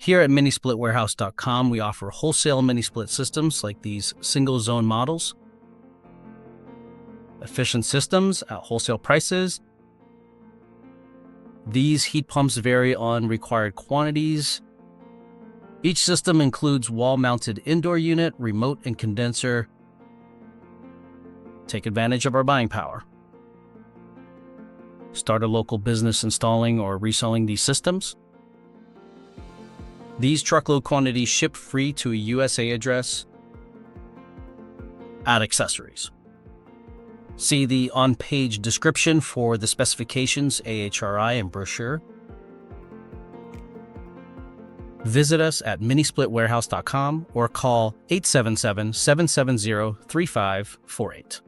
Here at minisplitwarehouse.com, we offer wholesale mini-split systems like these single-zone models, efficient systems at wholesale prices. These heat pumps vary on required quantities. Each system includes wall-mounted indoor unit, remote, and condenser. Take advantage of our buying power. Start a local business installing or reselling these systems. These truckload quantities ship free to a USA address. Add accessories. See the on-page description for the specifications, AHRI, and brochure. Visit us at minisplitwarehouse.com or call 877-770-3548.